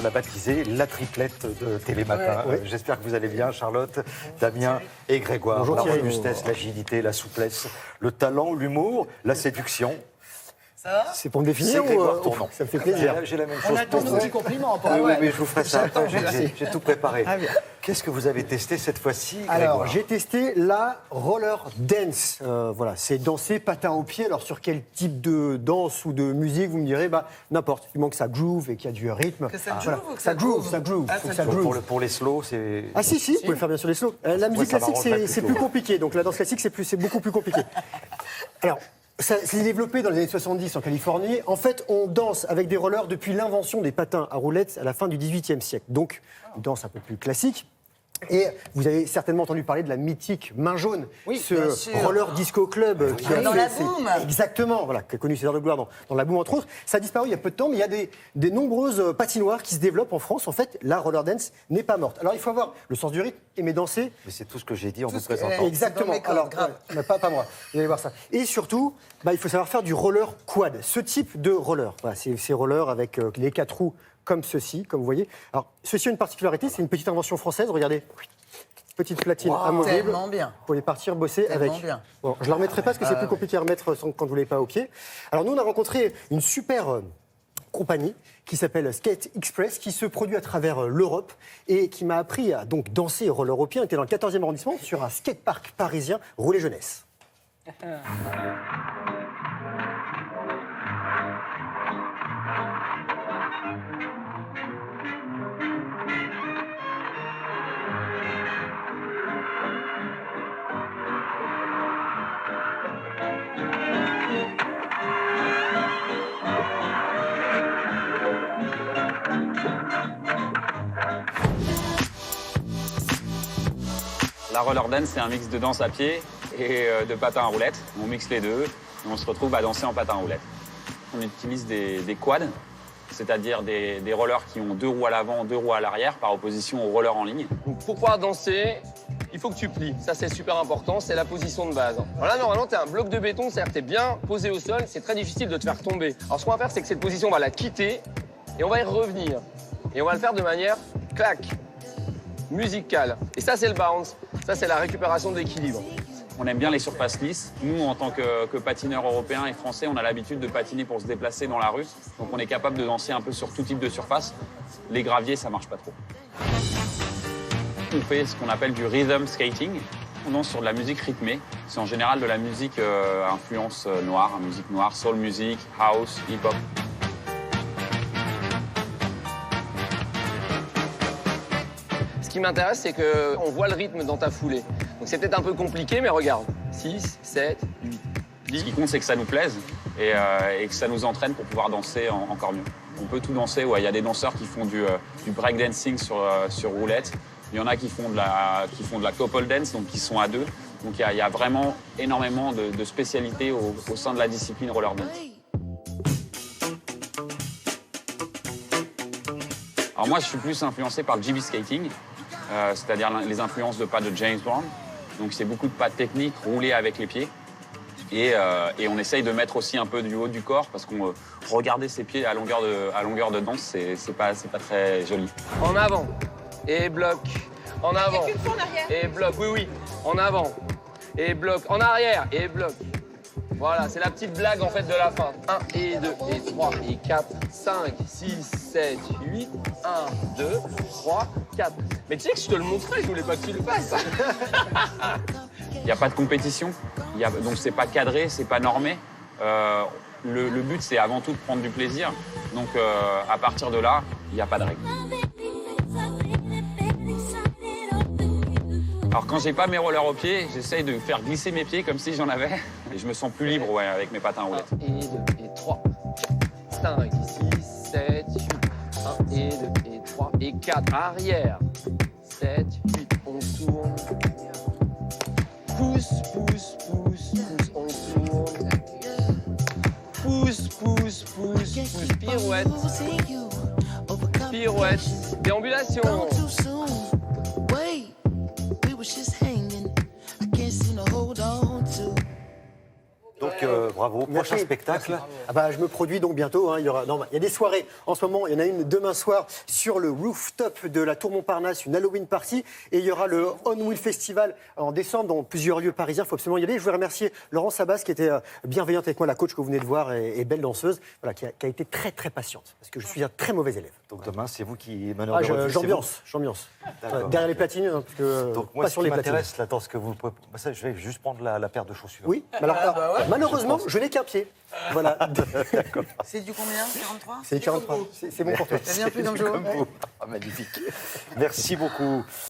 qu'on a baptisé la triplette de Télématin. J'espère que vous allez bien, Charlotte, Damien et Grégoire. Bonjour, la Thierry. robustesse, l'agilité, la souplesse, le talent, l'humour, la séduction. Ça va? C'est pour me définir C'est ou Grégoire Tournon. ça me fait plaisir. J'ai la même On chose attend pour nos vous. petits compliments. Oui, mais je vous ferai ça. J'attends, J'ai tout préparé. Ah, bien. Qu'est-ce que vous avez testé cette fois-ci, Alors, Grégoire? j'ai testé la roller dance. Voilà, c'est danser patin au pied. Alors, sur quel type de danse ou de musique, vous me direz, n'importe. Du moment que ça groove et qu'il y a du rythme. Que ça groove Voilà. ou que ça ça groove, groove ça groove. Ah, Faut que ça ça groove. Pour les slows, c'est... Ah si, vous pouvez le faire bien sur les slows. La musique ça classique, m'arrangerait c'est plutôt. plus compliqué. Donc la danse classique, c'est beaucoup plus compliqué. Alors, ça s'est développé dans les années 70 en Californie. En fait, on danse avec des rollers depuis l'invention des patins à roulettes à la fin du XVIIIe siècle. Donc, une danse un peu plus classique. Et vous avez certainement entendu parler de la mythique Main Jaune, Oui, ce bien sûr. roller disco club qui a Dans fait la ses- boom. Exactement, voilà, qui a connu ses heures de gloire dans la boom entre autres. Ça a disparu il y a peu de temps, mais il y a des nombreuses patinoires qui se développent en France. En fait, la roller dance n'est pas morte. Alors il faut avoir le sens du rythme, aimer danser. Mais c'est tout ce que j'ai dit en Tout vous ce que- présentant. Exactement. dans mes cordes, Alors, grave. mais pas moi. Vous allez voir ça. Et surtout, il faut savoir faire du roller quad. Ce type de roller, voilà, c'est ces rollers avec les 4 roues comme ceci, comme vous voyez. Alors, ceci a une particularité, c'est une petite invention française. Regardez, petite platine amovible. Tellement bien. Vous pouvez partir bosser Tellement avec. bien. Bon, je ne la remettrai pas parce que c'est plus compliqué à remettre quand vous ne l'avez pas au pied. Alors, nous, on a rencontré une super compagnie qui s'appelle Skate Express, qui se produit à travers l'Europe et qui m'a appris à donc danser roller au pied. On était dans le 14e arrondissement sur un skatepark parisien, Roulet Jeunesse. La roller dance, c'est un mix de danse à pied et de patin à roulettes. On mixe les deux et on se retrouve à danser en patin à roulettes. On utilise des quads, c'est-à-dire des rollers qui ont 2 roues à l'avant, 2 roues à l'arrière, par opposition aux rollers en ligne. Donc pour pouvoir danser, il faut que tu plies. Ça, c'est super important, c'est la position de base. Alors là, normalement, tu as un bloc de béton, c'est-à-dire que tu es bien posé au sol, c'est très difficile de te faire tomber. Alors ce qu'on va faire, c'est que cette position, on va la quitter et on va y revenir. Et on va le faire de manière clac, musicale. Et ça, c'est le bounce. Ça, c'est la récupération de l'équilibre. On aime bien les surfaces lisses. Nous, en tant que patineurs européens et français, on a l'habitude de patiner pour se déplacer dans la rue. Donc on est capable de danser un peu sur tout type de surface. Les graviers, ça marche pas trop. On fait ce qu'on appelle du rhythm skating. On danse sur de la musique rythmée. C'est en général de la musique influence noire, musique noire, soul music, house, hip-hop. Ce qui m'intéresse, c'est qu'on voit le rythme dans ta foulée. Donc c'est peut-être un peu compliqué, mais regarde. 6, 7, 8. Ce qui compte, c'est que ça nous plaise et que ça nous entraîne pour pouvoir danser encore mieux. On peut tout danser. Ouais. Il y a des danseurs qui font du breakdancing sur roulette. Il y en a qui font de la couple dance, donc qui sont à 2. Donc il y a vraiment énormément de spécialités au sein de la discipline roller dance. Alors moi, je suis plus influencé par le GB skating, c'est-à-dire les influences de pas de James Brown. Donc c'est beaucoup de pas techniques roulés avec les pieds. Et on essaye de mettre aussi un peu du haut du corps parce qu'on regarder ses pieds à longueur de danse, c'est pas très joli. En avant. Et bloc. En avant. qu'une fois en arrière. Et bloc. Oui, oui. En avant. Et bloc. En arrière. Et bloc. Voilà, c'est la petite blague en fait de la fin. 1 et 2 et 3 et 4, 5, 6, 7, 8. 1, 2, 3, 4. Mais tu sais que je te le montrais, je voulais pas que tu le fasses. Il n'y a pas de compétition, donc c'est pas cadré, c'est pas normé. Le but, c'est avant tout de prendre du plaisir. Donc à partir de là, il n'y a pas de règles. Alors quand j'ai pas mes rollers aux pieds, j'essaye de faire glisser mes pieds comme si j'en avais. Et je me sens plus libre avec mes patins à roulettes. 1 et 2 et 3, 4, 5, 6, 7, 8. 1 et 2 et 3 et 4. Arrière. 7, 8. On tourne. Pousse, pousse, pousse, pousse. On tourne. Pousse, pousse, pousse, pousse. Pirouette. Pirouette. Déambulation. Donc bravo. Merci. Prochain spectacle. Ah bah, je me produis donc bientôt. Hein. Il y a des soirées en ce moment. Il y en a une demain soir sur le rooftop de la Tour Montparnasse, une Halloween party. Et il y aura le On Wheel Festival en décembre dans plusieurs lieux parisiens. Il faut absolument y aller. Je voudrais remercier Laurence Sabas qui était bienveillante avec moi, la coach que vous venez de voir et belle danseuse, voilà, qui a été très très patiente parce que je suis un très mauvais élève. Donc demain, c'est vous qui menez de revue, J'ambiance. D'accord. Derrière les platines, hein, parce que Donc moi, pas ce sur qui les platines. m'intéresse, là, dans ce que vous... Ça, je vais juste prendre la paire de chaussures. Oui, alors, malheureusement, je n'ai qu'un pied. Voilà. C'est du combien? 43? C'est 43. C'est bon pour toi. T'as bien pris dans le jeu. Comme vous. Ah, magnifique. Merci beaucoup.